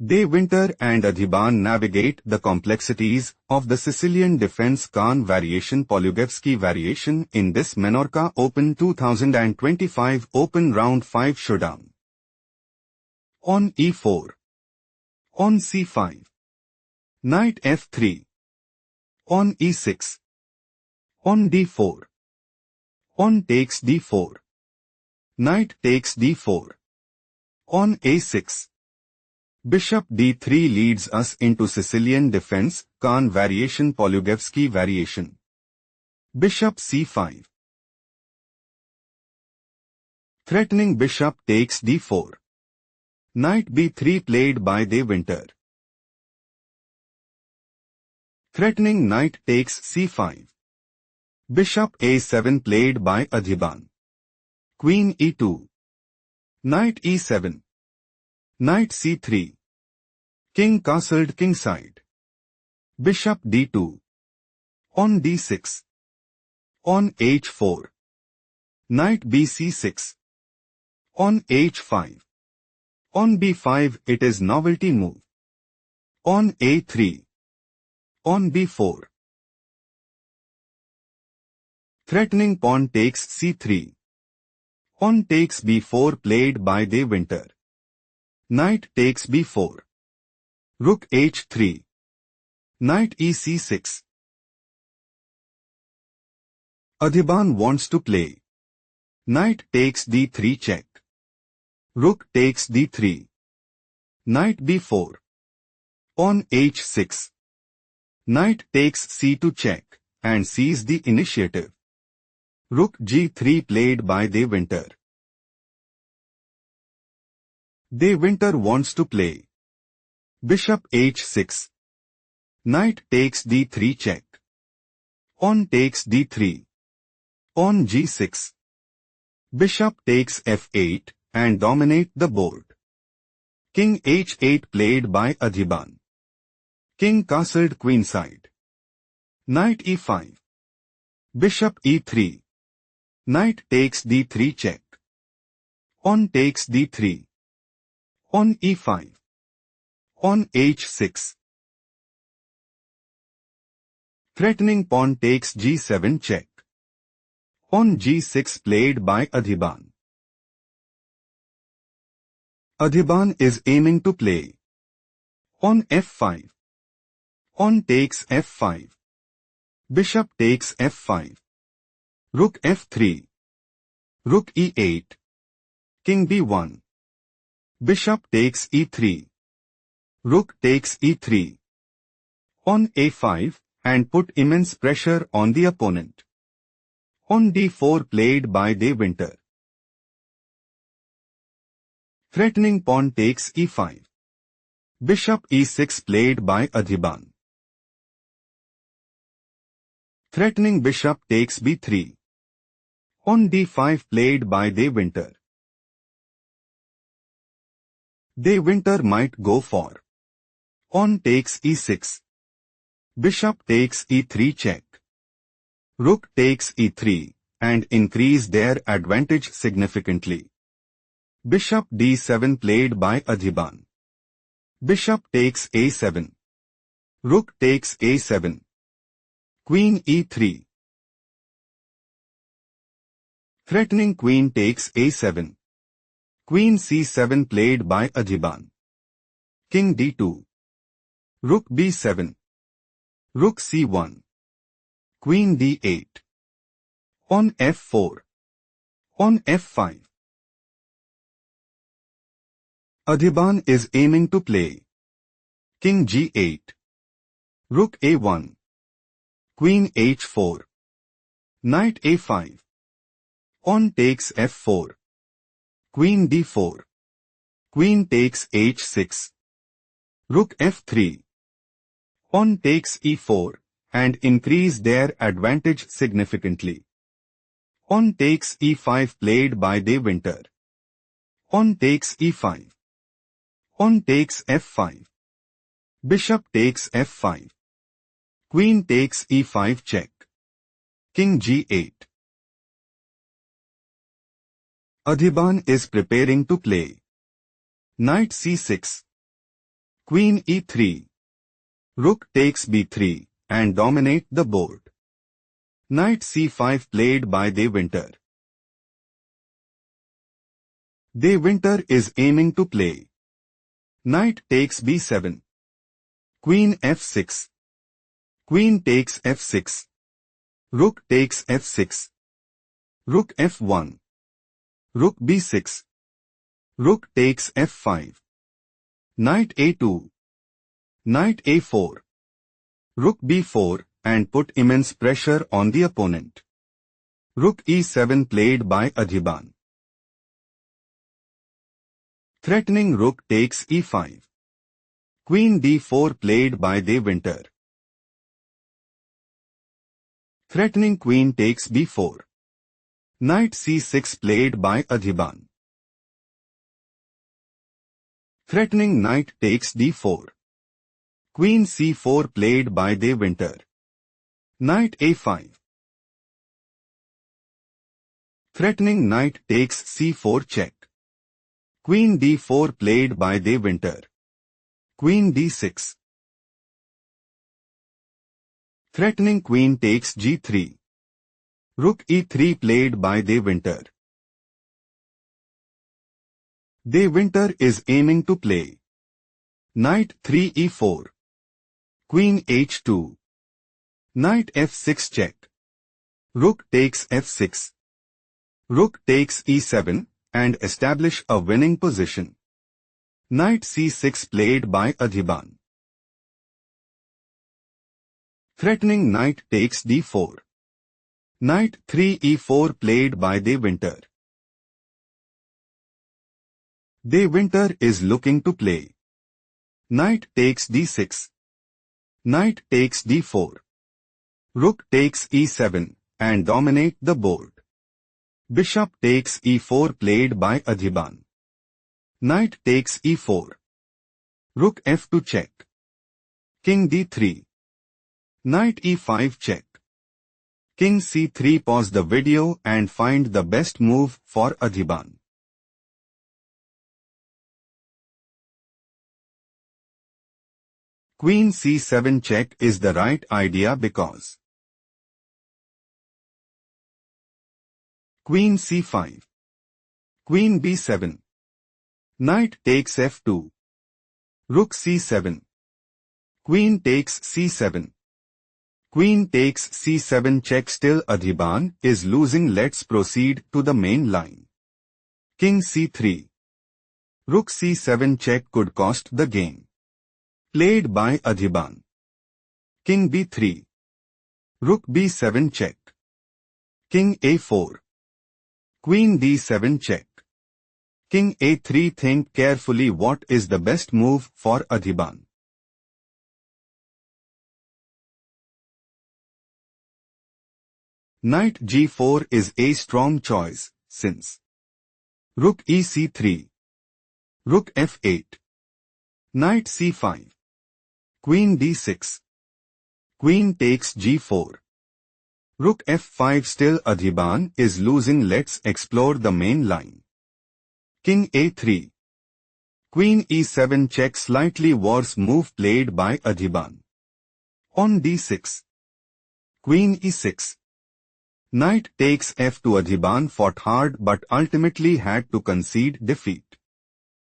De Winter and Adhiban navigate the complexities of the Sicilian defense Khan variation Polugevsky variation in this Menorca Open 2025 Open Round 5 showdown. On e4. On c5. Knight f3. On e6. On d4. On takes d4. Knight takes d4. On a6. Bishop d3 leads us into Sicilian defense, Khan variation Polugevsky variation. Bishop c5. Threatening bishop takes d4. Knight b3 played by De Winter. Threatening knight takes c5. Bishop a7 played by Adhiban. Queen e2. Knight e7. Knight c3. King castled kingside. Bishop d2. On d6. On h4. Knight bc6. On h5. On b5 it is novelty move. On a3. On b4. Threatening pawn takes c3. On takes b4 played by De Winter. Knight takes b4. Rook h3. Knight ec6. Adhiban wants to play. Knight takes d3 check. Rook takes d3. Knight b4. On h6. Knight takes c2 check and sees the initiative. Rook g3 played by De Winter. De Winter wants to play. Bishop h6. Knight takes d3 check. On takes d3. On g6. Bishop takes f8 and dominate the board. King h8 played by Adhiban. King castled queenside. Knight e5. Bishop e3. Knight takes d3 check. On takes d3. On e5. On h6. Threatening pawn takes g7 check. On g6 played by Adhiban. Adhiban is aiming to play. On f5. On takes f5. Bishop takes f5. Rook f3. Rook e8. King b1. Bishop takes e3. Rook takes e3. On a5 and put immense pressure on the opponent. On d4 played by De Winter. Threatening pawn takes e5. Bishop e6 played by Adhiban. Threatening bishop takes b3. On d5 played by De Winter. De Winter might go for. On takes e6. Bishop takes e3 check. Rook takes e3 and increase their advantage significantly. Bishop d7 played by Adhiban. Bishop takes a7. Rook takes a7. Queen e3. Threatening queen takes a7. Queen c7 played by Adhiban. King d2. Rook b7. Rook c1. Queen d8. On f4. On f5. Adhiban is aiming to play. King g8. Rook a1. Queen h4. Knight a5. On takes f4. Queen d4. Queen takes h6. Rook f3. On takes e4 and increase their advantage significantly. On takes e5 played by De Winter. On takes e5. On takes f5. Bishop takes f5. Queen takes e5 check. King g8. Adhiban is preparing to play. Knight c6. Queen e3. Rook takes b3 and dominate the board. Knight c5 played by De Winter. De Winter is aiming to play. Knight takes b7. Queen f6. Queen takes f6. Rook takes f6. Rook f1. Rook b6. Rook takes f5. Knight a2. Knight a4. Rook b4 and put immense pressure on the opponent. Rook e7 played by Adhiban. Threatening rook takes e5. Queen d4 played by De Winter. Threatening queen takes b4. Knight c6 played by Adhiban. Threatening knight takes d4. Queen c4 played by De Winter. Knight a5. Threatening knight takes c4 check. Queen d4 played by De Winter. Queen d6. Threatening queen takes g3. Rook e3 played by De Winter. De Winter is aiming to play. Knight 3 e4. Queen h2. Knight f6 check. Rook takes f6. Rook takes e7 and establish a winning position. Knight c6 played by Adhiban. Threatening knight takes d4. Knight 3 e4 played by De Winter. De Winter is looking to play. Knight takes d6. Knight takes d4. Rook takes e7 and dominate the board. Bishop takes e4 played by Adhiban. Knight takes e4. Rook f2 check. King d3. Knight e5 check. King c3. Pause the video and find the best move for Adhiban. Queen c7 check is the right idea because Queen c5. Queen b7. Knight takes f2. Rook c7. Queen takes c7. Queen takes c7 check. Still Adhiban is losing. Let's proceed to the main line. King c3. Rook c7 check could cost the game. Played by Adhiban. King b3. Rook b7 check. King a4. Queen d7 check. King a3. Think carefully what is the best move for Adhiban. Knight g4 is a strong choice, since Rook ec3. Rook f8. Knight c5. Queen d6. Queen takes g4. Rook f5. Still Adhiban is losing. Let's explore the main line. King a3. Queen e7 check. Slightly worse move played by Adhiban. On d6. Queen e6. Knight takes f2. Adhiban fought hard but ultimately had to concede defeat.